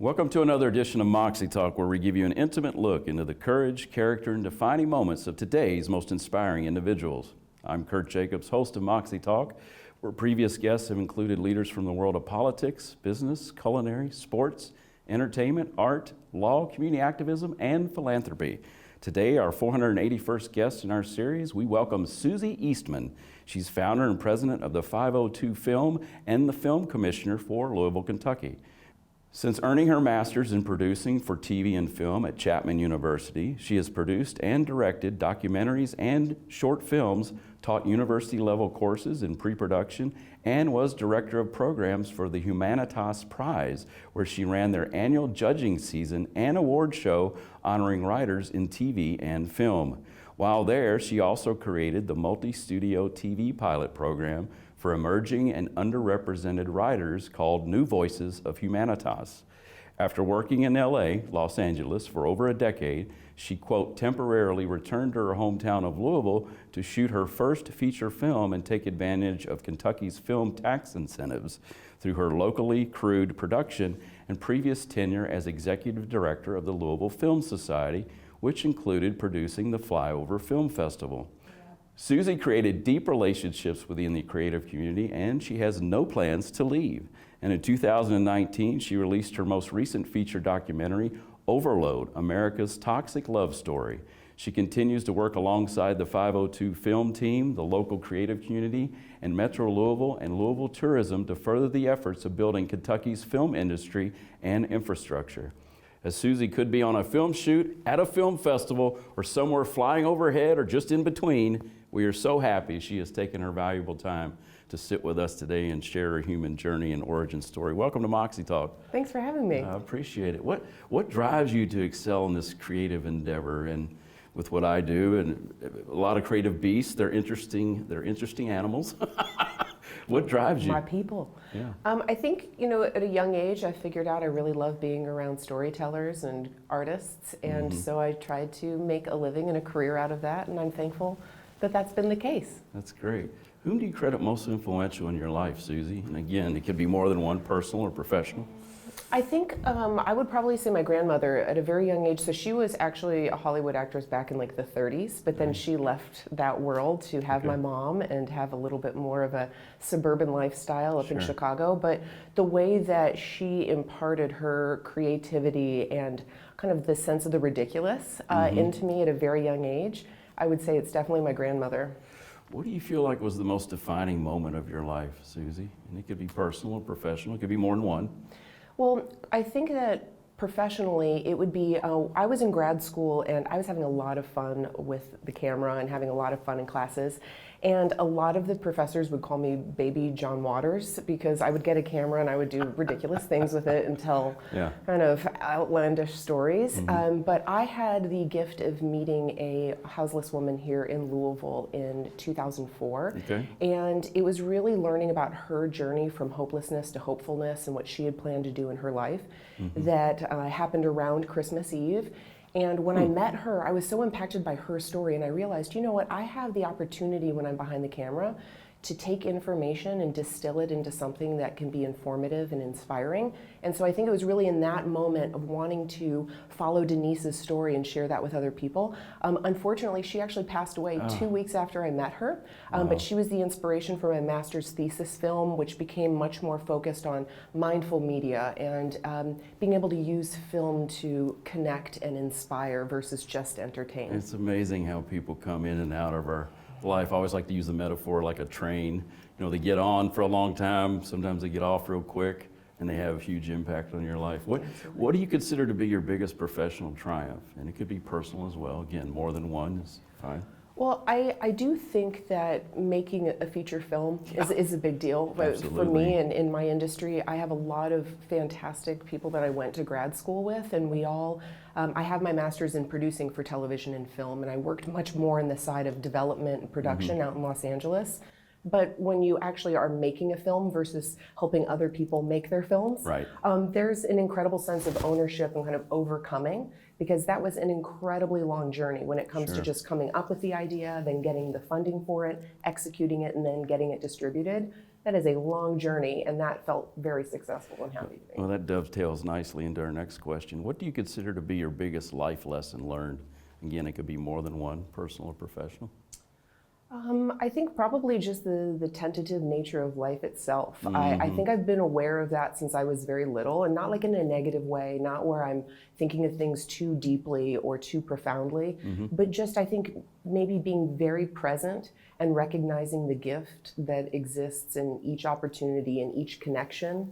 Welcome to another edition of Moxie Talk, where we give you an intimate look into the courage, character, and defining moments of today's most inspiring individuals. I'm Kirt Jacobs, host of Moxie Talk, where previous guests have included leaders from the world of politics, business, culinary, sports, entertainment, art, law, community activism, and philanthropy. Today, our 481st guest in our series, we welcome Soozie Eastman. She's founder and president of the 502 Film and the Film Commissioner for Louisville, Kentucky. Since earning her master's in producing for TV and film at Chapman University, she has produced and directed documentaries and short films, taught university-level courses in pre-production, and was director of programs for the Humanitas Prize, where she ran their annual judging season and award show honoring writers in TV and film. While there, she also created the multi-studio TV pilot program for emerging and underrepresented writers called New Voices of Humanitas. After working in LA, Los Angeles, for over a decade, she, quote, temporarily returned to her hometown of Louisville to shoot her first feature film and take advantage of Kentucky's film tax incentives through her locally crewed production and previous tenure as executive director of the Louisville Film Society, which included producing the Flyover Film Festival. Susie created deep relationships within the creative community, and she has no plans to leave. And in 2019, she released her most recent feature documentary, Overload, America's Toxic Love Story. She continues to work alongside the 502 Film team, the local creative community, and Metro Louisville and Louisville Tourism to further the efforts of building Kentucky's film industry and infrastructure. As Susie could be on a film shoot, at a film festival, or somewhere flying overhead or just in between, we are so happy she has taken her valuable time to sit with us today and share her human journey and origin story. Welcome to Moxie Talk. Thanks for having me. I appreciate it. What drives you to excel in this creative endeavor? And with what I do, and a lot of creative beasts, they're interesting animals. What drives you? My people. Yeah. I think, at a young age, I figured out I really love being around storytellers and artists, and so I tried to make a living and a career out of that, and I'm thankful that that's been the case. That's great. Whom do you credit most influential in your life, Susie? And again, it could be more than one, personal or professional. I think I would probably say my grandmother at a very young age. So she was actually a Hollywood actress back in like the 30s, but then she left that world to have my mom and have a little bit more of a suburban lifestyle up in Chicago. But the way that she imparted her creativity and kind of the sense of the ridiculous into me at a very young age, I would say it's definitely my grandmother. What do you feel like was the most defining moment of your life, Susie? And it could be personal or professional, it could be more than one. Well, I think that professionally it would be, I was in grad school and I was having a lot of fun with the camera and having a lot of fun in classes. And a lot of the professors would call me baby John Waters because I would get a camera and I would do ridiculous things with it and tell kind of outlandish stories. But I had the gift of meeting a houseless woman here in Louisville in 2004. And it was really learning about her journey from hopelessness to hopefulness and what she had planned to do in her life that happened around Christmas Eve. And when I met her, I was so impacted by her story, and I realized, you know what, I have the opportunity when I'm behind the camera to take information and distill it into something that can be informative and inspiring. And so I think it was really in that moment of wanting to follow Denise's story and share that with other people. Unfortunately, she actually passed away 2 weeks after I met her, but she was the inspiration for my master's thesis film, which became much more focused on mindful media and being able to use film to connect and inspire versus just entertain. It's amazing how people come in and out of our life. I always like to use the metaphor like a train. They get on for a long time, sometimes they get off real quick, and they have a huge impact on your life. What do you consider to be your biggest professional triumph? And it could be personal as well. Again, more than one is fine. Well, I do think that making a feature film is a big deal. For me and in my industry. I have a lot of fantastic people that I went to grad school with, and we all, I have my master's in producing for television and film, and I worked much more on the side of development and production out in Los Angeles. But when you actually are making a film versus helping other people make their films, there's an incredible sense of ownership and kind of overcoming, because that was an incredibly long journey when it comes to just coming up with the idea, then getting the funding for it, executing it, and then getting it distributed. that is a long journey, and that felt very successful and happy to me. Well, that dovetails nicely into our next question. What do you consider to be your biggest life lesson learned? Again, it could be more than one, personal or professional. I think probably just the tentative nature of life itself. I think I've been aware of that since I was very little, and not like in a negative way, not where I'm thinking of things too deeply or too profoundly, but just I think maybe being very present and recognizing the gift that exists in each opportunity and each connection.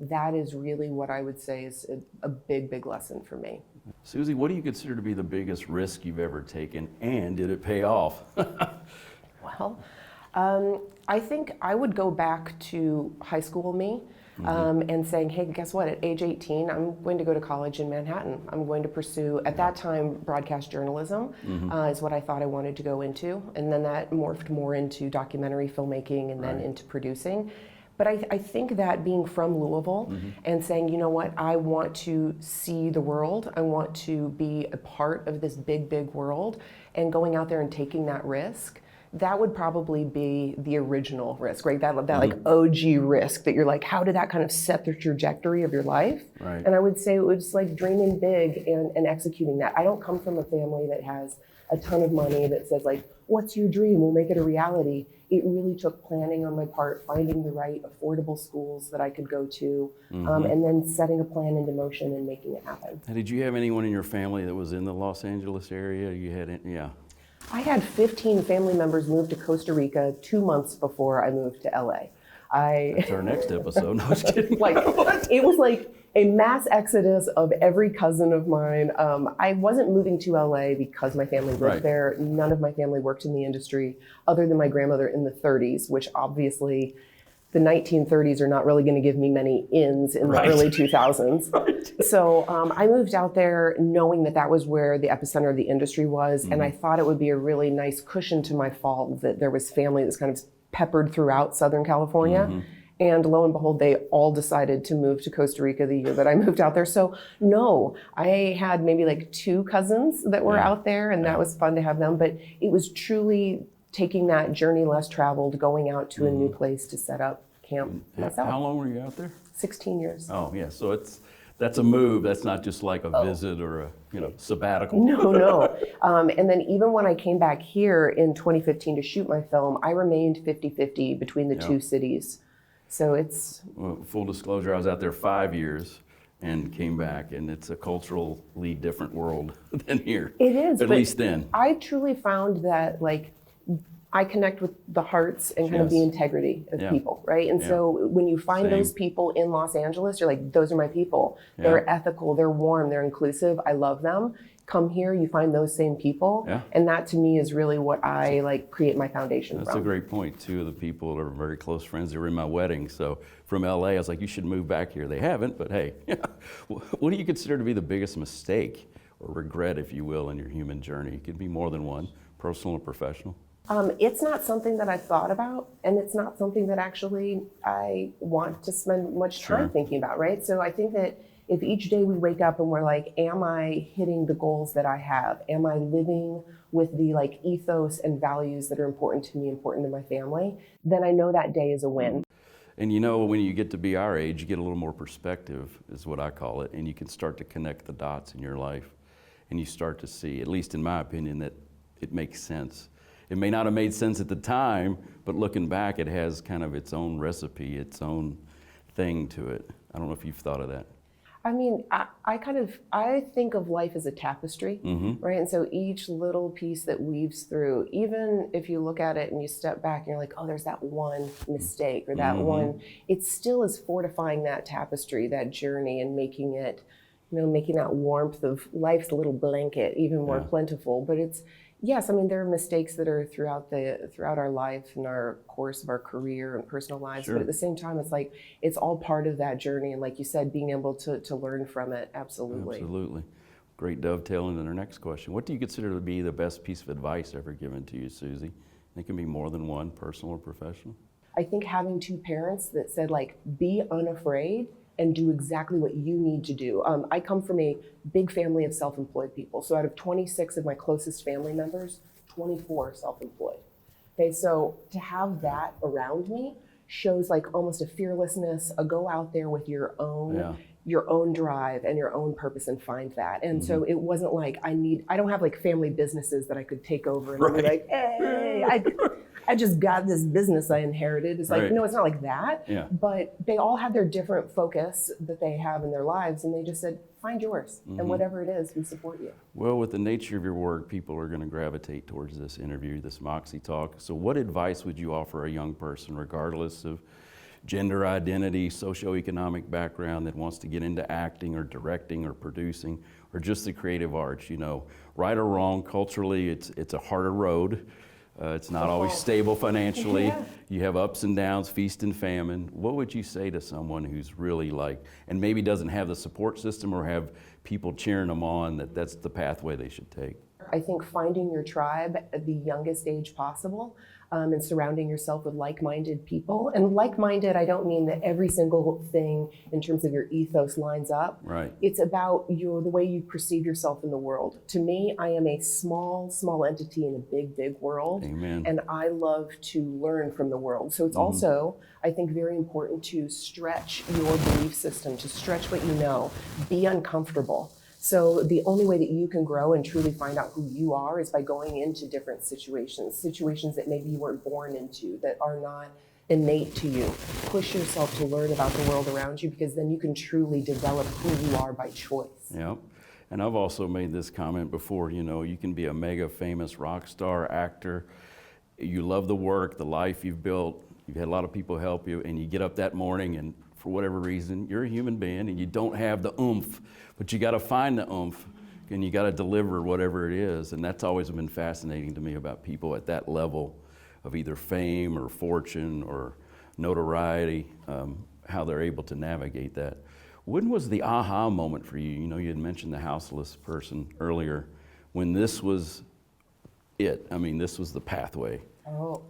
That is really what I would say is a big, big lesson for me. Susie, what do you consider to be the biggest risk you've ever taken, and did it pay off? Well, I think I would go back to high school me and saying, hey, guess what? At age 18, I'm going to go to college in Manhattan. I'm going to pursue, at that time, broadcast journalism is what I thought I wanted to go into. And then that morphed more into documentary filmmaking and then into producing. But I think that being from Louisville and saying, you know what, I want to see the world, I want to be a part of this big, big world, and going out there and taking that risk, that would probably be the original risk, right? That like OG risk that you're like, how did that kind of set the trajectory of your life? Right. And I would say it was like dreaming big and executing that. I don't come from a family that has a ton of money that says like, what's your dream? We'll make it a reality. It really took planning on my part, finding the right affordable schools that I could go to, and then setting a plan into motion and making it happen. And did you have anyone in your family that was in the Los Angeles area? I had 15 family members move to Costa Rica 2 months before I moved to LA. That's our next episode. No, I was kidding. It was like a mass exodus of every cousin of mine. I wasn't moving to LA because my family lived there. None of my family worked in the industry other than my grandmother in the 30s, which obviously the 1930s are not really going to give me many ins in the early 2000s. So I moved out there knowing that that was where the epicenter of the industry was. And I thought it would be a really nice cushion to my fall that there was family that's kind of peppered throughout Southern California. And lo and behold, they all decided to move to Costa Rica the year that I moved out there. So no, I had maybe like 2 cousins that were out there, and that was fun to have them. But it was truly taking that journey less traveled, going out to a new place to set up camp myself. How long were you out there? 16 years. Oh yeah, so that's a move. That's not just like a visit or a sabbatical. No. And then even when I came back here in 2015 to shoot my film, I remained 50-50 between the 2 cities. So it's... Well, full disclosure, I was out there 5 years and came back, and it's a culturally different world than here. It is. At least then. I truly found that I connect with the hearts and kind of the integrity of people, right? And so when you find those people in Los Angeles, you're like, those are my people. They're ethical, they're warm, they're inclusive, I love them. Come here, you find those same people. And that to me is really what I create my foundation from. That's a great point. 2 of the people are very close friends. They were in my wedding. So from LA, I was like, you should move back here. They haven't, but hey, what do you consider to be the biggest mistake or regret, if you will, in your human journey? It could be more than one, personal or professional. It's not something that I've thought about, and it's not something that actually I want to spend much time thinking about, right? So I think that if each day we wake up and we're like, am I hitting the goals that I have? Am I living with the ethos and values that are important to me, important to my family? Then I know that day is a win. And when you get to be our age, you get a little more perspective, is what I call it, and you can start to connect the dots in your life, and you start to see, at least in my opinion, that it makes sense. It may not have made sense at the time, but looking back, it has kind of its own recipe, its own thing to it. I don't know if you've thought of that. I mean, I think of life as a tapestry, right? And so each little piece that weaves through, even if you look at it and you step back and you're like, oh, there's that one mistake or that one, it still is fortifying that tapestry, that journey, and making it, making that warmth of life's little blanket even more plentiful. But yes, I mean, there are mistakes that are throughout our life and our course of our career and personal lives, but at the same time, it's all part of that journey. And like you said, being able to learn from it, absolutely. Absolutely. Great dovetail into our next question. What do you consider to be the best piece of advice ever given to you, Susie? It can be more than one, personal or professional. I think having 2 parents that said, be unafraid and do exactly what you need to do. I come from a big family of self-employed people. So out of 26 of my closest family members, 24 are self-employed. Okay, so to have that around me shows like almost a fearlessness, a go out there with your own Yeah. your own drive and your own purpose and find that. And so it wasn't like I don't have like family businesses that I could take over and be like, hey, I just got this business I inherited. It's like, no, it's not like that. Yeah. But they all had their different focus that they have in their lives, and they just said, find yours, and whatever it is, we support you. Well, with the nature of your work, people are going to gravitate towards this interview, this Moxie Talk. So what advice would you offer a young person, regardless of gender identity, socioeconomic background, that wants to get into acting or directing or producing or just the creative arts? You know, right or wrong, culturally, it's a harder road. It's not always stable financially. Yeah. You have ups and downs, feast and famine. What would you say to someone who's really like, and maybe doesn't have the support system or have people cheering them on, that that's the pathway they should take? I think finding your tribe at the youngest age possible, and surrounding yourself with like-minded people. And like-minded, I don't mean that every single thing in terms of your ethos lines up. Right. It's about the way you perceive yourself in the world. To me, I am a small entity in a big world. Amen. And I love to learn from the world. So it's also, I think, very important to stretch your belief system, to stretch what you know, be uncomfortable. So the only way that you can grow and truly find out who you are is by going into different situations that maybe you weren't born into, that are not innate to you. Push yourself to learn about the world around you, because then you can truly develop who you are by choice. Yep. And I've also made this comment before, you can be a mega famous rock star, actor. You love the work, the life you've built. You've had a lot of people help you, and you get up that morning and for whatever reason, you're a human being and you don't have the oomph, but you got to find the oomph and you got to deliver whatever it is. And that's always been fascinating to me about people at that level of either fame or fortune or notoriety, how they're able to navigate that. When was the aha moment for you? You had mentioned the houseless person earlier, when this was it. I mean, this was the pathway. Oh,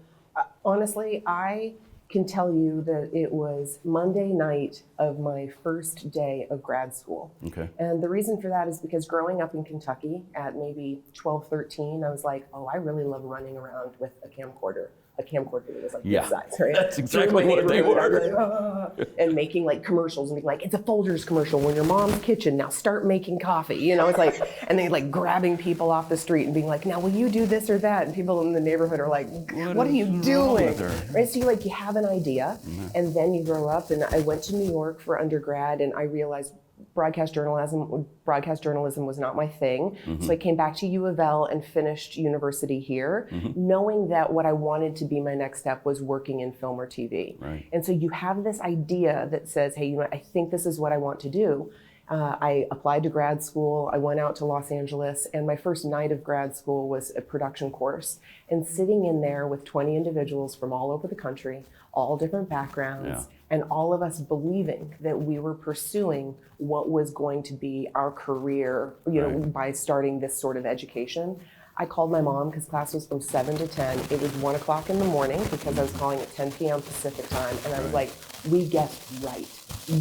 honestly, I can tell you that it was Monday night of my first day of grad school. Okay. And the reason for that is because growing up in Kentucky at maybe 12, 13, I was like, oh, I really love running around with a camcorder. A camcorder that was like this size, right? That's exactly what they were. And making like commercials and being like, it's a Folgers commercial, we're in your mom's kitchen, now start making coffee. It's like, and then like grabbing people off the street and being like, now will you do this or that? And people in the neighborhood are like, what are you doing? Right? So you have an idea, and then you grow up. And I went to New York for undergrad, and I realized broadcast journalism was not my thing. So I came back to U of L and finished university here, knowing that what I wanted to be my next step was working in film or TV. Right. And so you have this idea that says, hey, I think this is what I want to do. I applied to grad school. I went out to Los Angeles, and my first night of grad school was a production course. And sitting in there with 20 individuals from all over the country, all different backgrounds, and all of us believing that we were pursuing what was going to be our career, by starting this sort of education. I called my mom because class was from 7 to 10. It was 1 o'clock in the morning because I was calling at 10 p.m. Pacific time. And I was like, we guessed right.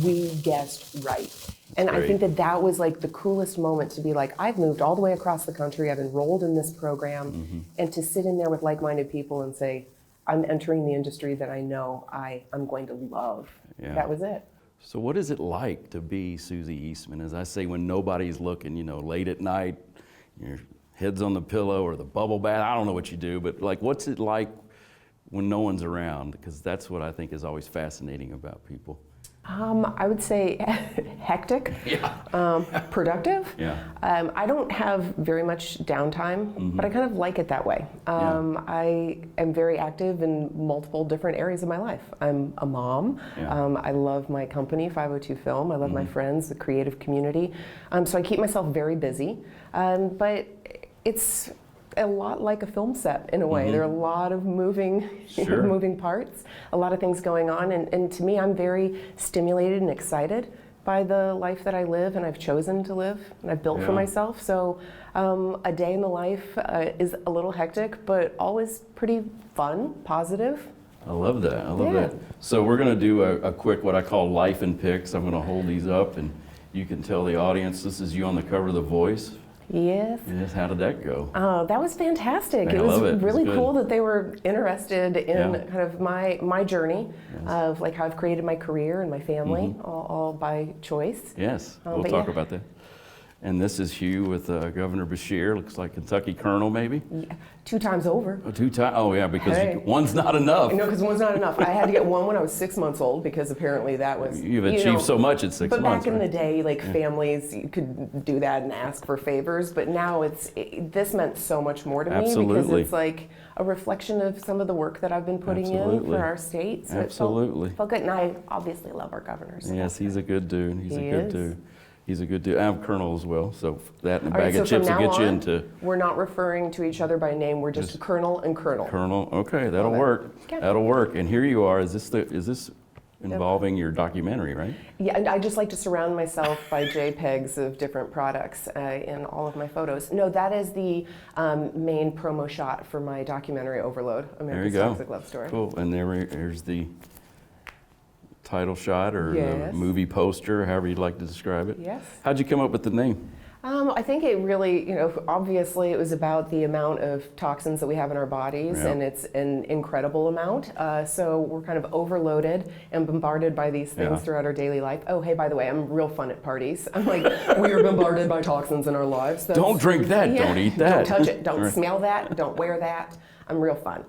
We guessed right. And I think that was like the coolest moment, to be like, I've moved all the way across the country. I've enrolled in this program. And to sit in there with like-minded people and say, I'm entering the industry that I know I'm going to love. Yeah. That was it. So what is it like to be Soozie Eastman? As I say, when nobody's looking, late at night, your head's on the pillow or the bubble bath. I don't know what you do, but like, what's it like when no one's around? Because that's what I think is always fascinating about people. I would say hectic, productive. Yeah. I don't have very much downtime, but I kind of like it that way. I am very active in multiple different areas of my life. I'm a mom. I love my company, 502 Film. I love my friends, the creative community. So I keep myself very busy, but it's a lot like a film set in a way. There are a lot of moving parts, a lot of things going on, and to me, I'm very stimulated and excited by the life that I live and I've chosen to live and I've built for myself. So a day in the life is a little hectic, but always pretty fun, positive. I love that. I love that. So we're going to do a quick, what I call life in pics. I'm going to hold these up and you can tell the audience, this is you on the cover of The Voice. Yes. Yes, how did that go? That was fantastic. I It was love it. It's really good. cool that they were interested in Yeah. kind of my journey Yes. of like how I've created my career and my family, all by choice. Yes, we'll but talk yeah. about that. And this is Hugh with Governor Bashir. Looks like Kentucky Colonel, maybe? Yeah, 2 times over. Oh, 2 times? Oh, yeah, because Hey. one's not enough. No, because one's not enough. I had to get one when I was 6 months old because apparently that was. You've achieved so much at 6 But months. back in right? the day, like families, you could do that and ask for favors. But now this meant so much more to me because Absolutely. it's like a reflection of some of the work that I've been putting in Absolutely. for our state. So Absolutely. it felt good. And I obviously love our governor. So Yes, he's a good dude. He's He a good is. dude. He's a good dude. I'm Colonel as well, so that and a All right, bag so of chips from will now get you on, into we're not referring to each other by name. We're just Colonel and Colonel. Colonel. Okay, that'll Love it. work. Okay. That'll work. And here you are. Is this involving your documentary, right? Yeah, and I just like to surround myself by JPEGs of different products in all of my photos. No, that is the main promo shot for my documentary Overload, America's go. Toxic Love Story. Cool. And there's the title shot or the Yes. movie poster, however you'd like to describe it. Yes. How'd you come up with the name? I think it really, obviously it was about the amount of toxins that we have in our bodies, Yeah. and it's an incredible amount. So we're kind of overloaded and bombarded by these things Yeah. throughout our daily life. Oh, hey, by the way, I'm real fun at parties. I'm like, we are bombarded by toxins in our lives. Don't drink that. Yeah. Don't eat that. Don't touch it. Don't Right. smell that. Don't wear that. I'm real fun.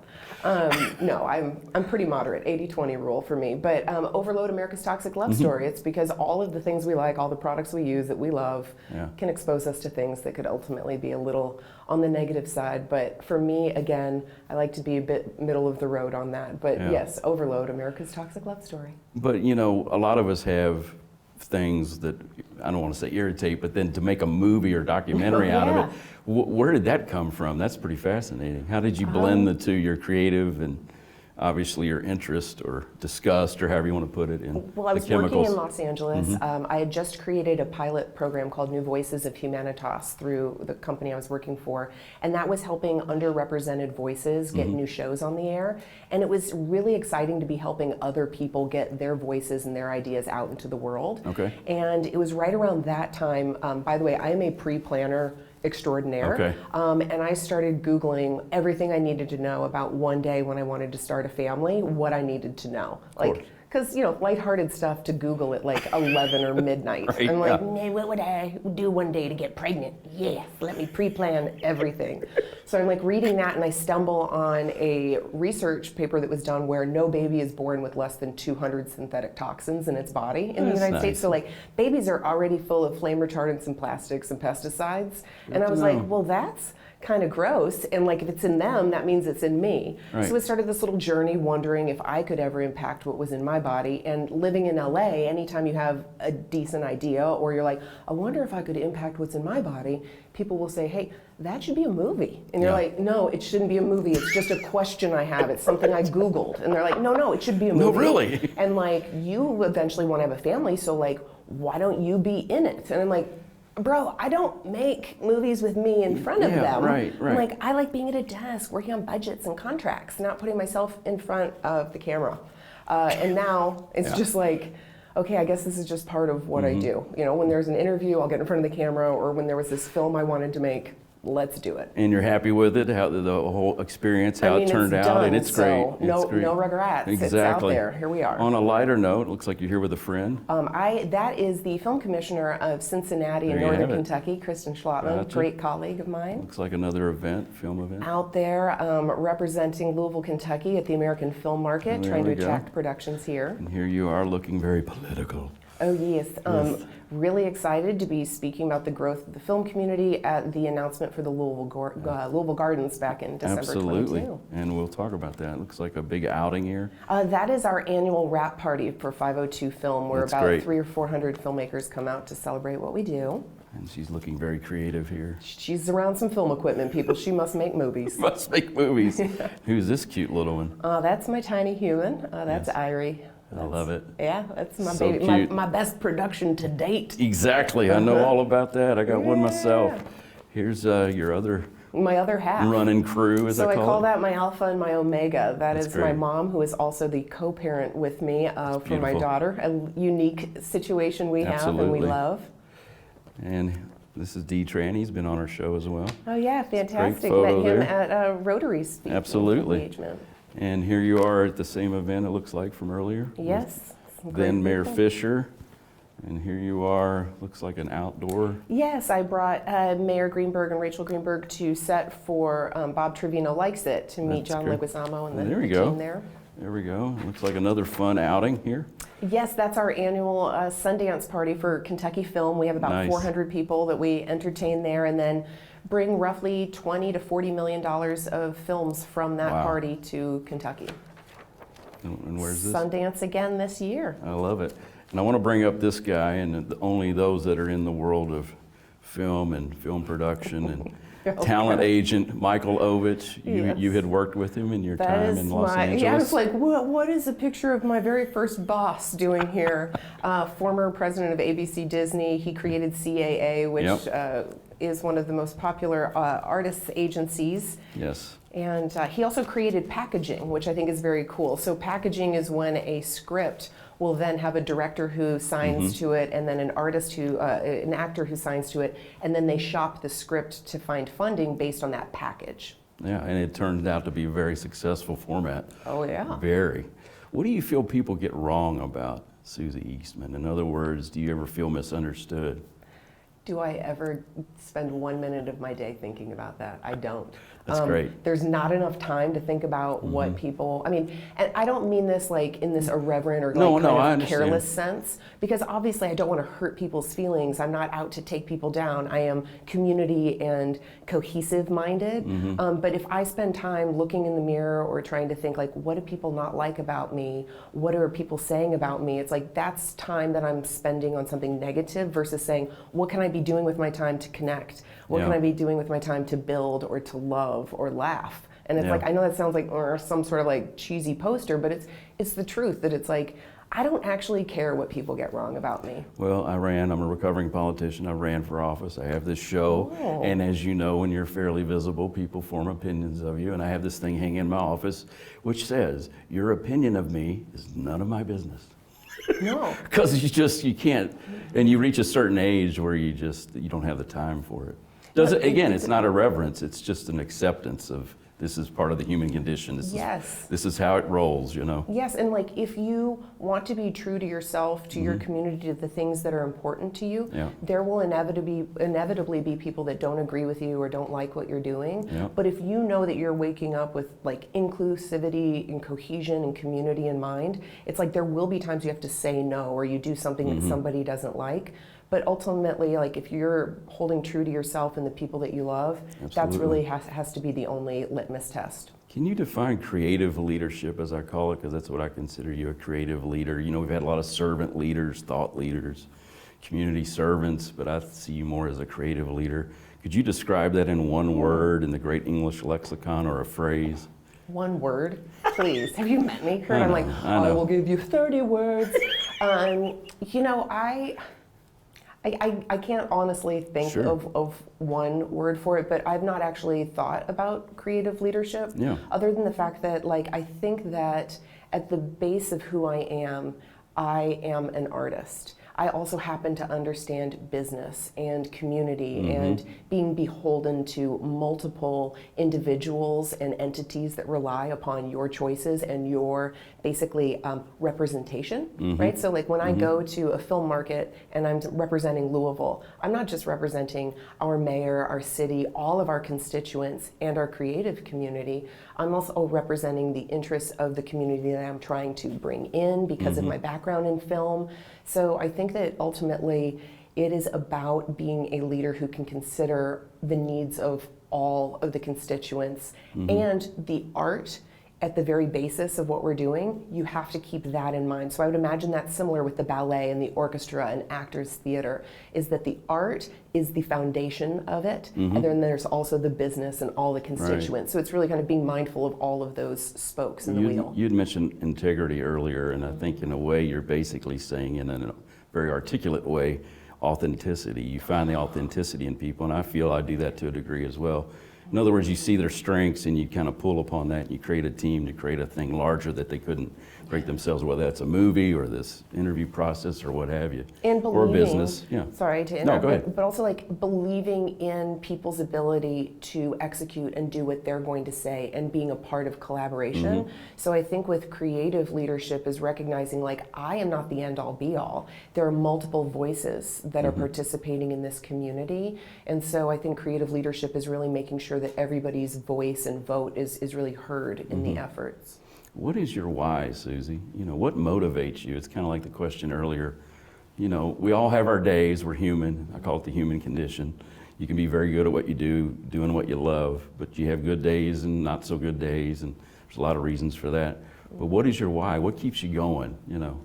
No, I'm pretty moderate, 80-20 rule for me. But Overload America's Toxic Love Story, it's because all of the things we like, all the products we use that we love, Yeah. can expose us to things that could ultimately be a little on the negative side. But for me, again, I like to be a bit middle of the road on that. But Yeah. yes, Overload America's Toxic Love Story. But a lot of us have things that I don't want to say irritate, but then to make a movie or documentary out of Yeah. it, where did that come from? That's pretty fascinating. How did you blend the two, your creative and obviously your interest or disgust or however you want to put it in Well, I the was chemicals? working in Los Angeles. I had just created a pilot program called New Voices of Humanitas through the company I was working for, and that was helping underrepresented voices get new shows on the air. And it was really exciting to be helping other people get their voices and their ideas out into the world. Okay. And it was right around that time. By the way, I am a pre-planner extraordinaire. Okay. And I started Googling everything I needed to know about one day when I wanted to start a family, what I needed to know. course. Like, because, lighthearted stuff to Google at like 11 or midnight. Right, I'm like, yeah. "Nah, what would I do one day to get pregnant? Yes, let me pre-plan everything." So I'm like reading that and I stumble on a research paper that was done where no baby is born with less than 200 synthetic toxins in its body in the That's United nice. States. So like babies are already full of flame retardants and plastics and pesticides. And I to was know. like, well, that's kind of gross, and like if it's in them, that means it's in me. Right. So it started this little journey wondering if I could ever impact what was in my body. And living in LA, anytime you have a decent idea or you're like, I wonder if I could impact what's in my body, people will say, hey, that should be a movie. And you're Yeah. like, no, it shouldn't be a movie. It's just a question I have. It's something I Googled. And they're like, no, it should be a movie. No, really? And like, you eventually want to have a family, so like, why don't you be in it? And I'm like, bro, I don't make movies with me in front of Yeah, them. right. I'm like, I like being at a desk, working on budgets and contracts, not putting myself in front of the camera. And now it's Yeah. just like, okay, I guess this is just part of what Mm-hmm. I do. When there's an interview, I'll get in front of the camera, or when there was this film I wanted to make, let's do it. And you're happy with it, how the whole experience, I how mean, it turned it's out, done, and it's so great. No, It's great. no regrets. Exactly. It's out there. Here we are. On a lighter note, looks like you're here with a friend. That is the film commissioner of Cincinnati in There you northern have it. Kentucky, Kristen Schlottman, Gotcha. great colleague of mine. Looks like another film event. Out there representing Louisville, Kentucky at the American Film Market, There trying to we go. attract productions here. And here you are looking very political. Oh yes, Yes. really excited to be speaking about the growth of the film community at the announcement for the Louisville Gardens back in December Absolutely. 22. And we'll talk about that. Looks like a big outing here. That is our annual wrap party for 502 Film, where That's about great. 300 or 400 filmmakers come out to celebrate what we do. And she's looking very creative here. She's around some film equipment people. She must make movies. Must make movies. Who's this cute little one? That's my tiny human. That's Yes. Irie. I love it. Yeah, that's my So baby. cute. My best production to date. Exactly. I know all about that. I got one Yeah. myself. Here's your other My other half. running crew, as So I I call it. that my alpha and my omega. That That's is my great. mom, who is also the co-parent with me for my beautiful. daughter. A unique situation we have and we Absolutely. love. And This is D. Tran. He's been on our show as well. Oh yeah, fantastic. photo Met him there. at Rotary speaking Absolutely. engagement. And here you are at the same event, it looks like, from earlier. Yes. Then Mayor Fisher. And here you are, looks like an outdoor. Yes, I brought Mayor Greenberg and Rachel Greenberg to set for Bob Trevino Likes It to meet That's John great. Leguizamo and There we the go. team there. There we go. Looks like another fun outing here. Yes, that's our annual Sundance party for Kentucky Film. We have about Nice. 400 people that we entertain there, and then bring roughly $20 to $40 million of films from that Wow. party to Kentucky. And where's this? Sundance again this year. I love it. And I want to bring up this guy, and only those that are in the world of film and film production and talent agent, Michael Ovich. Yes. You had worked with him in your That time is in Los Angeles. Yeah, I was like, what is a picture of my very first boss doing here? Former president of ABC Disney. He created CAA, which is one of the most popular artists agencies. Yes. And he also created packaging, which I think is very cool. So packaging is when a script will then have a director who signs to it, and then an artist who, an actor who signs to it, and then they shop the script to find funding based on that package. Yeah, and it turned out to be a very successful format. Oh yeah. Very. What do you feel people get wrong about Soozie Eastman? In other words, do you ever feel misunderstood? Do I ever spend 1 minute of my day thinking about that? I don't. That's great. There's not enough time to think about what people, I mean, and I don't mean this like in this irreverent or like I kind of understand. careless sense, because obviously I don't want to hurt people's feelings. I'm not out to take people down. I am community and cohesive minded. But if I spend time looking in the mirror or trying to think like, what do people not like about me? What are people saying about me? It's like, that's time that I'm spending on something negative versus saying, what can I be doing with my time to connect? What can I be doing with my time to build or to love or laugh? And it's like, I know that sounds like or some sort of like cheesy poster, but it's the truth that it's like, I don't actually care what people get wrong about me. Well, I'm a recovering politician. I ran for office. I have this show. And as you know, when you're fairly visible, people form opinions of you. And I have this thing hanging in my office, which says, your opinion of me is none of my business. No. Because you can't, and you reach a certain age where you don't have the time for it. Again, it's not irreverence, it's just an acceptance of this is part of the human condition. This is how it rolls, you know? Yes, and like if you want to be true to yourself, to your community, to the things that are important to you, there will inevitably be people that don't agree with you or don't like what you're doing. But if you know that you're waking up with like inclusivity and cohesion and community in mind, it's like there will be times you have to say no or you do something that somebody doesn't like. But ultimately, like if you're holding true to yourself and the people that you love, that's really has to be the only litmus test. Can you define creative leadership, as I call it, because that's what I consider you, a creative leader? You know, we've had a lot of servant leaders, thought leaders, community servants, but I see you more as a creative leader. Could you describe that in one word in the great English lexicon or a phrase? One word, please. Have you met me, Kurt? I I'm like, know. I will give you 30 words. You know, I can't honestly think of one word for it, but I've not actually thought about creative leadership other than the fact that like I think that at the base of who I am an artist. I also happen to understand business and community and being beholden to multiple individuals and entities that rely upon your choices and your basically representation, right? So like when I go to a film market and I'm representing Louisville, I'm not just representing our mayor, our city, all of our constituents and our creative community. I'm also representing the interests of the community that I'm trying to bring in because of my background in film. So I think that ultimately it is about being a leader who can consider the needs of all of the constituents and the art at the very basis of what we're doing. You have to keep that in mind. So I would imagine that's similar with the ballet and the orchestra and actors theater, is that the art is the foundation of it, and then there's also the business and all the constituents. So it's really kind of being mindful of all of those spokes in the wheel. You'd mentioned integrity earlier, and I think in a way you're basically saying in a very articulate way, authenticity. You find the authenticity in people, and I feel I do that to a degree as well. In other words, you see their strengths and you kind of pull upon that and you create a team to create a thing larger that they couldn't create themselves, whether that's a movie or this interview process or what have you. And believing, or a business. Yeah. Sorry to interrupt, No, go ahead. but also like believing in people's ability to execute and do what they're going to say and being a part of collaboration. So I think with creative leadership is recognizing like I am not the end all be all. There are multiple voices that are participating in this community. And so I think creative leadership is really making sure that everybody's voice and vote is really heard in the efforts. What is your why, Susie? You know, what motivates you? It's kind of like the question earlier. You know, we all have our days, we're human. I call it the human condition. You can be very good at what you do, doing what you love, but you have good days and not so good days, and there's a lot of reasons for that. But what is your why? What keeps you going, you know?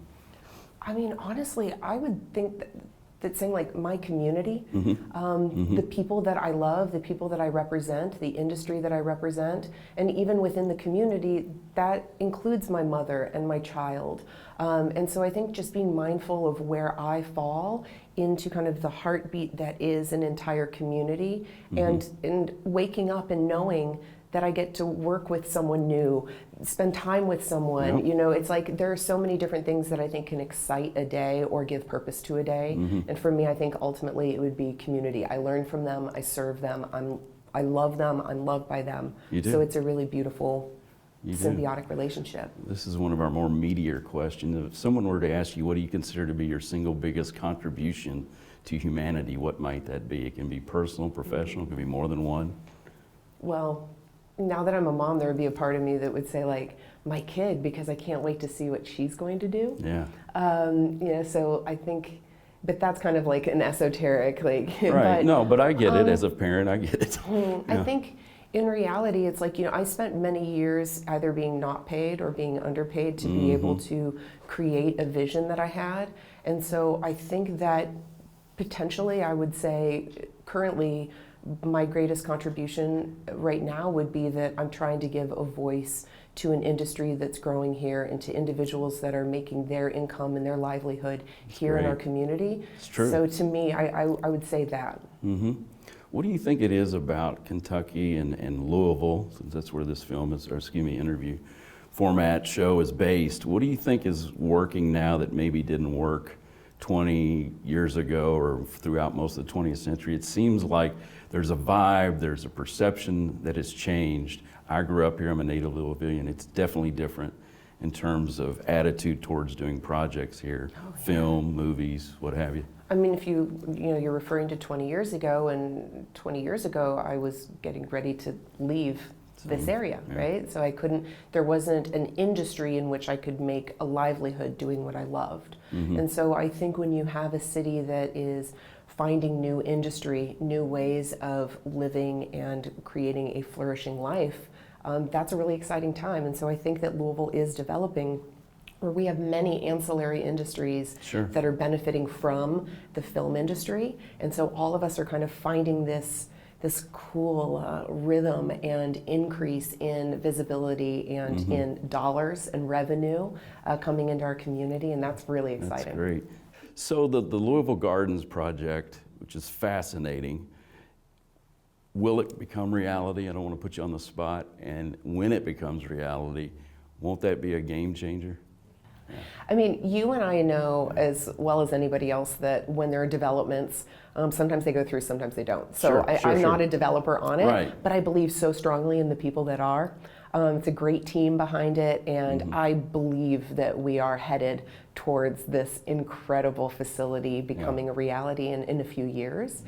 I mean, honestly, I would think that saying like my community, the people that I love, the people that I represent, the industry that I represent, and even within the community, that includes my mother and my child. And so I think just being mindful of where I fall into kind of the heartbeat that is an entire community, and waking up and knowing that I get to work with someone new, spend time with someone. You know, it's like there are so many different things that I think can excite a day or give purpose to a day. And for me, I think ultimately it would be community. I learn from them, I serve them, I love them, I'm loved by them. You do. So it's a really beautiful symbiotic relationship. This is one of our more meatier questions. If someone were to ask you, what do you consider to be your single biggest contribution to humanity, what might that be? It can be personal, professional, it can be more than one. Well, now that I'm a mom, there would be a part of me that would say like my kid, because I can't wait to see what she's going to do. Yeah. You know, so I think, but that's kind of like an esoteric, like. Right. But I get it as a parent. I get it. I think in reality, it's like, you know, I spent many years either being not paid or being underpaid to be able to create a vision that I had. And so I think that potentially I would say currently my greatest contribution right now would be that I'm trying to give a voice to an industry that's growing here and to individuals that are making their income and their livelihood here in our community. It's true. So to me, I would say that. What do you think it is about Kentucky and Louisville, since that's where this film is, or excuse me, interview format show is based? What do you think is working now that maybe didn't work 20 years ago or throughout most of the 20th century? It seems like there's a vibe, there's a perception that has changed. I grew up here, I'm a native Louisvillian. It's definitely different in terms of attitude towards doing projects here, film, movies, what have you. I mean, if you know, you're referring to 20 years ago, and 20 years ago, I was getting ready to leave this area, right? So I couldn't, there wasn't an industry in which I could make a livelihood doing what I loved. And so I think when you have a city that is finding new industry, new ways of living and creating a flourishing life, that's a really exciting time. And so I think that Louisville is developing where we have many ancillary industries that are benefiting from the film industry. And so all of us are kind of finding this cool rhythm and increase in visibility and in dollars and revenue coming into our community, and that's really exciting. That's great. So the Louisville Gardens project, which is fascinating, will it become reality? I don't want to put you on the spot. And when it becomes reality, won't that be a game changer? I mean, you and I know as well as anybody else that when there are developments, sometimes they go through, sometimes they don't. So I'm not a developer on it, but I believe so strongly in the people that are. It's a great team behind it, and I believe that we are headed towards this incredible facility becoming a reality in a few years.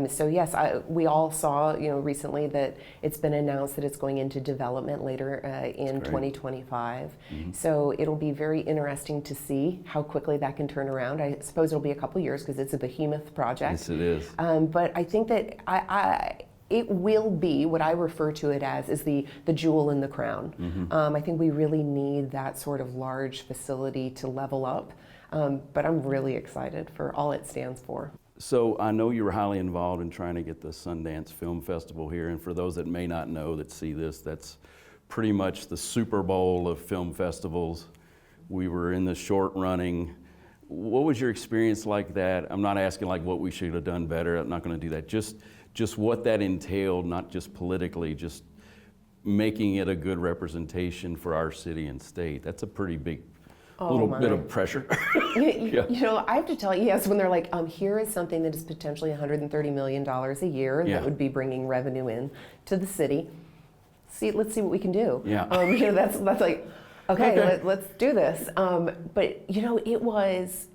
So yes, we all saw, you know, recently that it's been announced that it's going into development later in 2025. So it'll be very interesting to see how quickly that can turn around. I suppose it'll be a couple years because it's a behemoth project. Yes, it is. But I think that it will be what I refer to it as is the jewel in the crown. I think we really need that sort of large facility to level up, but I'm really excited for all it stands for. So I know you were highly involved in trying to get the Sundance Film Festival here, and for those that may not know that see this, that's pretty much the Super Bowl of film festivals. We were in the short running. What was your experience like that? I'm not asking like what we should have done better. I'm not going to do that. Just just what that entailed, not just politically, just making it a good representation for our city and state. That's a pretty big little bit of pressure. You know, I have to tell you, yes, when they're like, here is something that is potentially $130 million a year that would be bringing revenue in to the city. Let's see what we can do. Yeah. You know, that's like, okay. Let's do this. But you know, it was.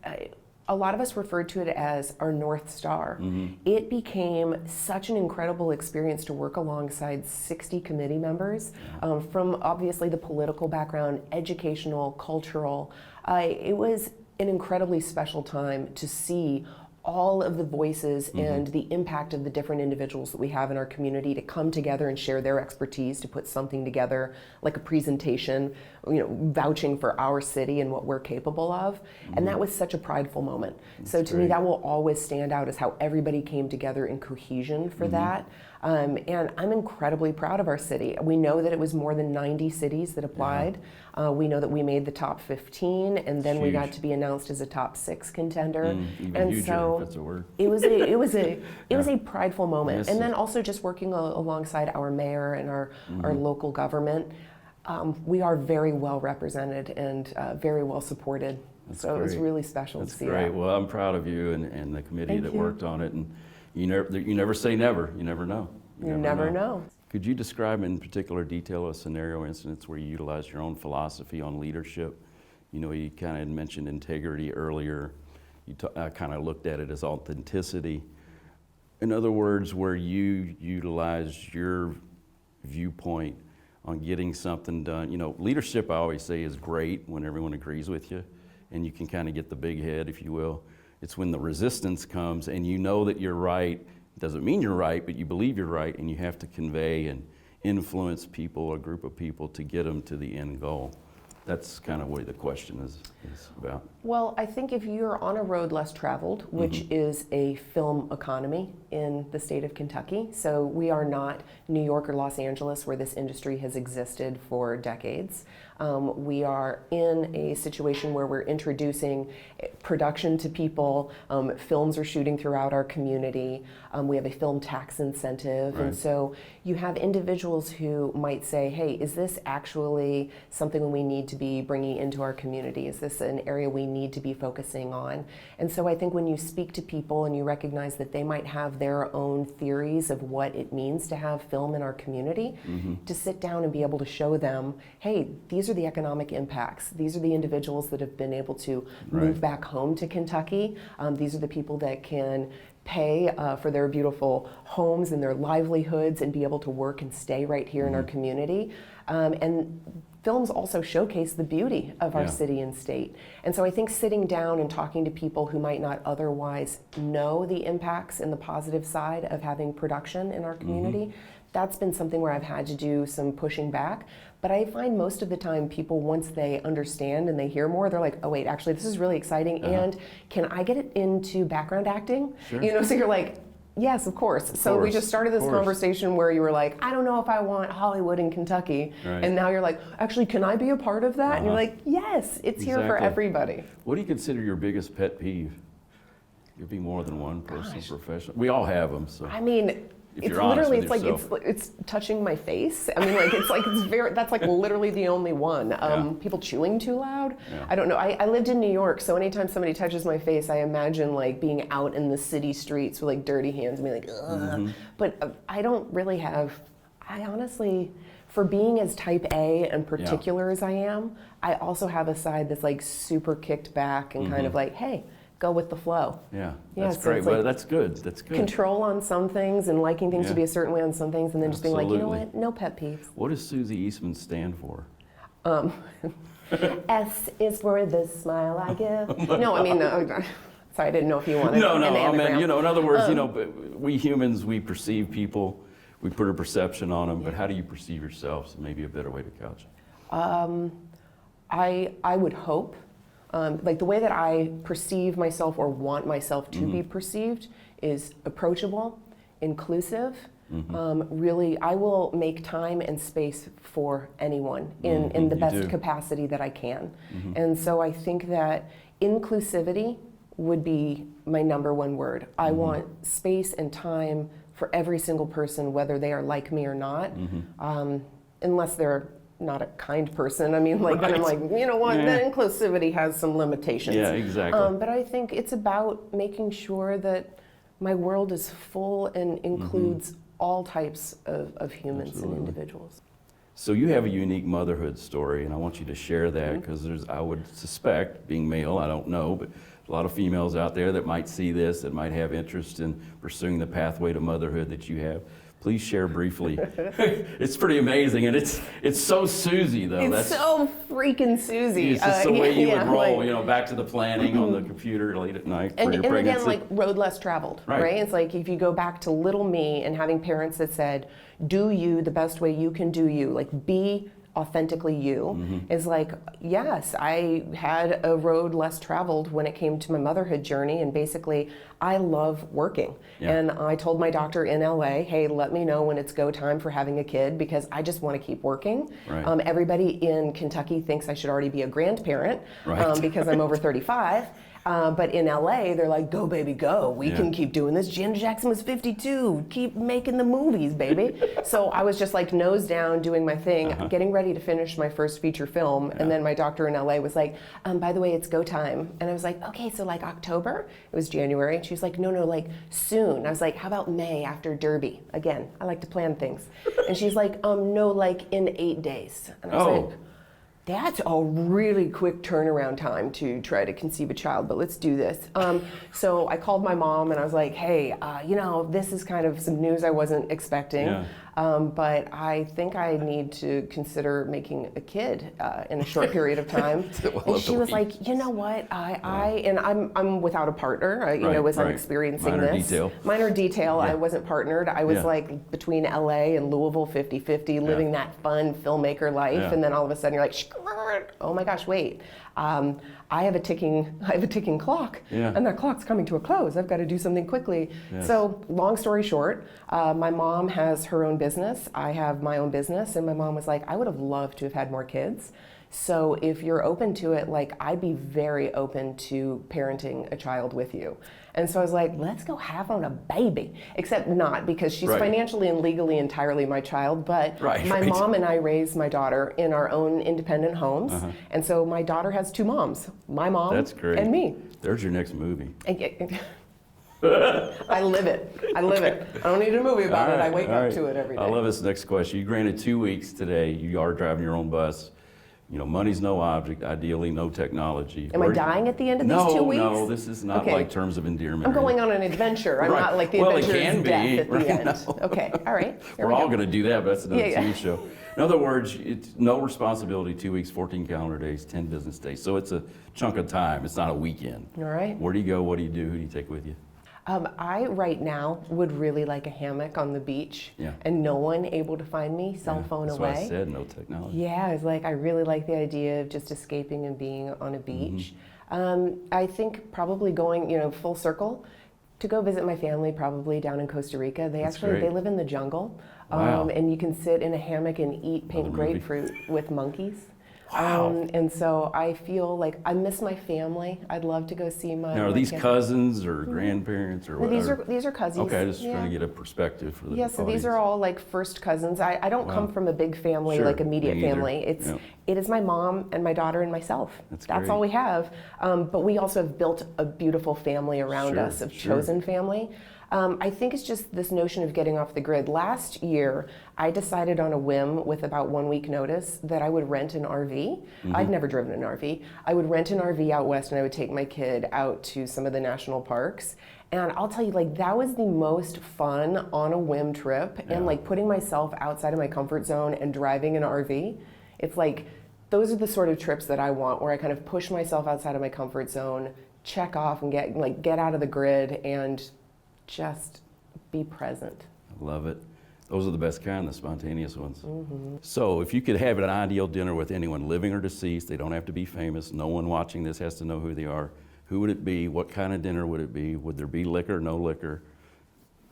A lot of us referred to it as our North Star. Mm-hmm. It became such an incredible experience to work alongside 60 committee members from obviously the political background, educational, cultural. It was an incredibly special time to see all of the voices and the impact of the different individuals that we have in our community to come together and share their expertise to put something together, like a presentation, you know, vouching for our city and what we're capable of. And that was such a prideful moment. So to me, that will always stand out as how everybody came together in cohesion for that. And I'm incredibly proud of our city. We know that it was more than 90 cities that applied. We know that we made the top 15, and then we got to be announced as a top 6 contender. Even and huger, so if that's a word. it was a prideful moment. Yes. And then also just working alongside our mayor and our local government, we are very well represented and very well supported. That's so great. It was really special That's to see great. that. Well, I'm proud of you and the committee Thank that you. worked on it. And you never say never. You never know. You never know. Could you describe in particular detail a scenario or instance where you utilized your own philosophy on leadership? You know, you kind of mentioned integrity earlier. I kind of looked at it as authenticity. In other words, where you utilized your viewpoint on getting something done. You know, leadership, I always say, is great when everyone agrees with you and you can kind of get the big head, if you will. It's when the resistance comes and you know that you're right. Doesn't mean you're right, but you believe you're right, and you have to convey and influence people, a group of people, to get them to the end goal. That's kind of what the question is about. Well, I think if you're on a road less traveled, which is a film economy in the state of Kentucky, so we are not New York or Los Angeles where this industry has existed for decades. We are in a situation where we're introducing production to people. Films are shooting throughout our community. We have a film tax incentive. Right. And so you have individuals who might say, hey, is this actually something we need to be bringing into our community? Is this an area we need to be focusing on? And so I think when you speak to people and you recognize that they might have their own theories of what it means to have film in our community, to sit down and be able to show them, hey, these are the economic impacts. These are the individuals that have been able to move back home to Kentucky. These are the people that can pay for their beautiful homes and their livelihoods and be able to work and stay right here in our community. And films also showcase the beauty of our city and state. And so I think sitting down and talking to people who might not otherwise know the impacts and the positive side of having production in our community, that's been something where I've had to do some pushing back. But I find most of the time people, once they understand and they hear more, they're like, oh wait, actually this is really exciting, and can I get it into background acting? Sure. You know, so you're like, yes, of course. So we just started this conversation where you were like, I don't know if I want Hollywood in Kentucky. Right. And now you're like, actually, can I be a part of that? And you're like, yes, it's here for everybody. What do you consider your biggest pet peeve? Could be more than one personal, professional. We all have them. So I mean, if it's you're honest literally, with it's yourself. like, it's touching my face. I mean, it's very, that's like literally the only one. People chewing too loud. Yeah. I don't know. I lived in New York, so anytime somebody touches my face, I imagine like being out in the city streets with like dirty hands and being like, ugh. But I don't really have, I honestly, for being as type A and particular as I am, I also have a side that's like super kicked back and kind of like, hey, go with the flow. Yeah, Yeah, that's so great. it's Well, like that's good. That's good. control on some things and liking things to Yeah. be a certain way on some things, and then just being like, you know Absolutely. what, no pet peeves. What does Soozie Eastman stand for? S is for the smile I give. No, I mean, sorry, I didn't know if you wanted No, an I mean, anagram. in other words, but we humans, we perceive people, we put a perception on them, but how do you perceive yourself? So maybe a better way to couch it. I would hope, like the way that I perceive myself or want myself to be perceived is approachable, inclusive. Really, I will make time and space for anyone in the You best do. capacity that I can. And so I think that inclusivity would be my number one word. I want space and time for every single person, whether they are like me or not, unless they're not a kind person. I mean, like, then I'm like, you know what, then inclusivity has some limitations. Yeah, exactly. But I think it's about making sure that my world is full and includes all types of humans and individuals. So you have a unique motherhood story, and I want you to share that, because I would suspect, being male, I don't know, but a lot of females out there that might see this, that might have interest in pursuing the pathway to motherhood that you have. Please share briefly. It's pretty amazing, and it's so Susie, though. It's so freaking Susie. It's just the way you would roll, you know, back to the planning on the computer late at night for your pregnancy. And again, like, road less traveled, right? It's like, if you go back to little me and having parents that said, do you the best way you can do you, like, be authentically you, is like, yes, I had a road less traveled when it came to my motherhood journey, and basically I love working. And I told my doctor in LA, hey, let me know when it's go time for having a kid, because I just want to keep working. Everybody in Kentucky thinks I should already be a grandparent because I'm over 35. But in LA, they're like, go, baby, go. We can keep doing this. Janet Jackson was 52. Keep making the movies, baby. So I was just like nose down doing my thing, getting ready to finish my first feature film. And then my doctor in LA was like, by the way, it's go time. And I was like, okay, so like October? It was January. And she was like, no, like soon. I was like, how about May after Derby? Again, I like to plan things. And she's like, no, like in 8 days. And I was like, that's a really quick turnaround time to try to conceive a child, but let's do this. So I called my mom and I was like, hey, you know, this is kind of some news I wasn't expecting, but I think I need to consider making a kid in a short period of time. And she was like, you know what, and I'm without a partner, you know, as I'm experiencing Minor detail, I wasn't partnered. I was like between LA and Louisville, 50-50, living that fun filmmaker life, and then all of a sudden you're like, oh my gosh, wait. I have a ticking clock, and that clock's coming to a close. I've got to do something quickly. So long story short, my mom has her own business. I have my own business, and my mom was like, I would have loved to have had more kids. So if you're open to it, like, I'd be very open to parenting a child with you. And so I was like, let's go have on a baby. Except not, because she's financially and legally entirely my child, but my mom and I raised my daughter in our own independent homes. And so my daughter has two moms, my mom and me. There's your next movie. I live it. I don't need a movie about it. I wake up to it every day. I love this next question. You granted 2 weeks today. You are driving your own bus. You know, money's no object, ideally no technology. Am I dying at the end of these 2 weeks? No, this is not like terms of endearment. I'm going on an adventure. I'm not like the adventure is death at the end. Okay, all right. We're all going to do that, but that's another TV show. In other words, it's no responsibility, 2 weeks, 14 calendar days, 10 business days. So it's a chunk of time. It's not a weekend. All right. Where do you go? What do you do? Who do you take with you? I, right now, would really like a hammock on the beach and no one able to find me, cell phone away. That's why I said no technology. Yeah, it's like, I really like the idea of just escaping and being on a beach. I think probably going, you know, full circle to go visit my family, probably down in Costa Rica. They they live in the jungle. And you can sit in a hammock and eat pink grapefruit with monkeys. And so I feel like I miss my family. I'd love to go see my. Now, are these cousins or grandparents or whatever? These are cousins. Okay, just trying to get a perspective for the audience. So these are all like first cousins. I don't come from a big family, like immediate family. It is my mom and my daughter and myself. That's all we have. But we also have built a beautiful family around us, of chosen family. I think it's just this notion of getting off the grid. Last year, I decided on a whim with about 1 week notice that I would rent an RV. I'd never driven an RV. I would rent an RV out west and I would take my kid out to some of the national parks. And I'll tell you, like, that was the most fun on a whim trip. And like putting myself outside of my comfort zone and driving an RV. It's like, those are the sort of trips that I want, where I kind of push myself outside of my comfort zone, check off and get out of the grid and just be present. I love it. Those are the best kind, the spontaneous ones. So if you could have an ideal dinner with anyone, living or deceased, they don't have to be famous, no one watching this has to know who they are, who would it be? What kind of dinner would it be? Would there be liquor, no liquor?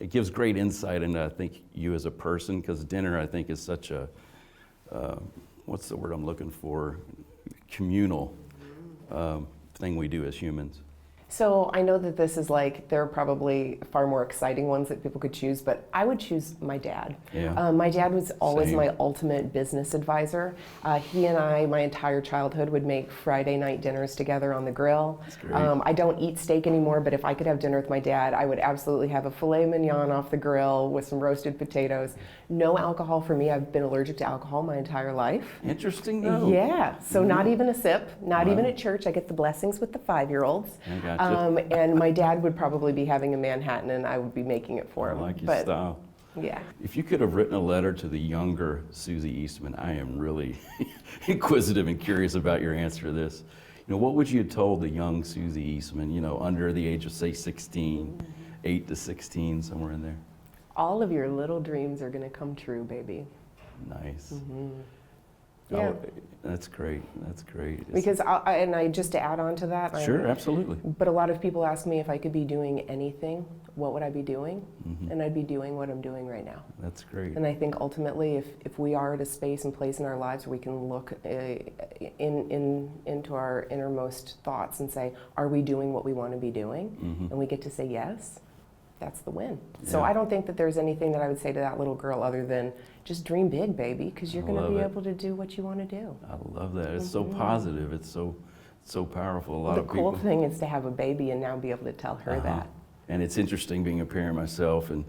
It gives great insight into, I think, you as a person, because dinner, I think, is such a, what's the word I'm looking for? Communal thing we do as humans. So I know that this is like, there are probably far more exciting ones that people could choose, but I would choose my dad. Yeah. My dad was always Same. my ultimate business advisor. He and I, my entire childhood, would make Friday night dinners together on the grill. That's great. I don't eat steak anymore, but if I could have dinner with my dad, I would absolutely have a filet mignon off the grill with some roasted potatoes. No alcohol for me. I've been allergic to alcohol my entire life. Interesting though. Yeah, so not even a sip, not Wow. even at church. I get the blessings with the 5-year-olds. I gotcha. And my dad would probably be having a Manhattan and I would be making it for I him. like your But style. yeah. If you could have written a letter to the younger Soozie Eastman, I am really inquisitive and curious about your answer to this. You know, what would you have told the young Soozie Eastman, you know, under the age of, say, 16, 8 to 16, somewhere in there? All of your little dreams are going to come true, baby. Nice. Yeah. Oh, that's great. That's great. It's- Because, I just to add on to that, Sure, absolutely. but a lot of people ask me if I could be doing anything, what would I be doing? And I'd be doing what I'm doing right now. That's great. And I think ultimately, if we are at a space and place in our lives where we can look into our innermost thoughts and say, are we doing what we want to be doing? And we get to say yes, that's the win. So Yeah. I don't think that there's anything that I would say to that little girl other than just dream big, baby, because you're I going to love be it. able to do what you want to do. I love that. It's so positive. It's so powerful. A lot The of people. cool thing is to have a baby and now be able to tell her that. And it's interesting being a parent myself, and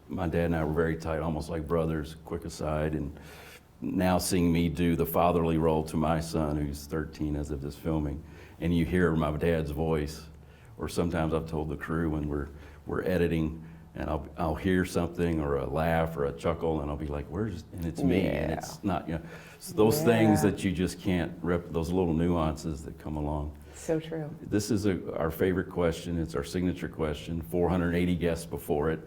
my dad and I were very tight, almost like brothers. Quick aside, and now seeing me do the fatherly role to my son, who's 13 as of this filming, and you hear my dad's voice, or sometimes I've told the crew when we're editing, and I'll hear something or a laugh or a chuckle, and I'll be like, and it's me, and it's not, you know, so those things that you just can't those little nuances that come along. So true. This is our favorite question. It's our signature question. 480 guests before it,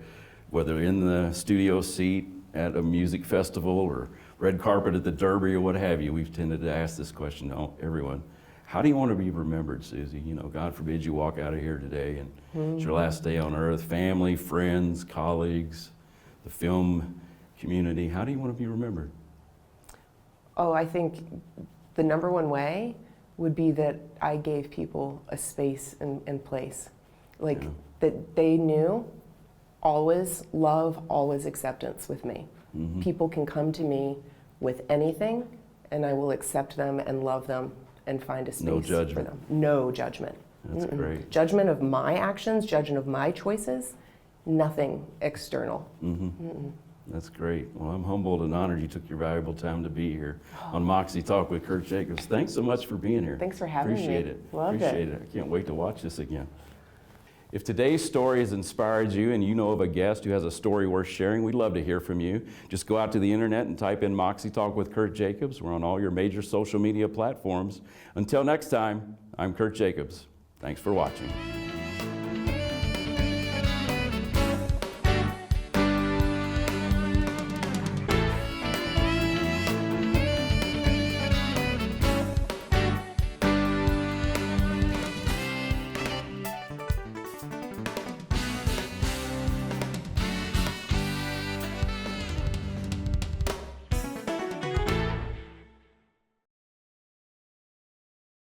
whether in the studio seat at a music festival or red carpet at the Derby or what have you. We've tended to ask this question to everyone. How do you want to be remembered, Suzie? You know, God forbid you walk out of here today and it's your last day on earth. Family, friends, colleagues, the film community. How do you want to be remembered? Oh, I think the number one way would be that I gave people a space and place. Like that they knew always love, always acceptance with me. People can come to me with anything and I will accept them and love them and find a space No for judgment. them. No judgment. That's great. Judgment of my actions, judgment of my choices, nothing external. That's great. Well, I'm humbled and honored you took your valuable time to be here on Moxie Talk with Kirt Jacobs. Thanks so much for being here. Thanks for having me. Appreciate it. Loved Appreciate it. I can't wait to watch this again. If today's story has inspired you and you know of a guest who has a story worth sharing, we'd love to hear from you. Just go out to the internet and type in Moxie Talk with Kirt Jacobs. We're on all your major social media platforms. Until next time, I'm Kirt Jacobs. Thanks for watching.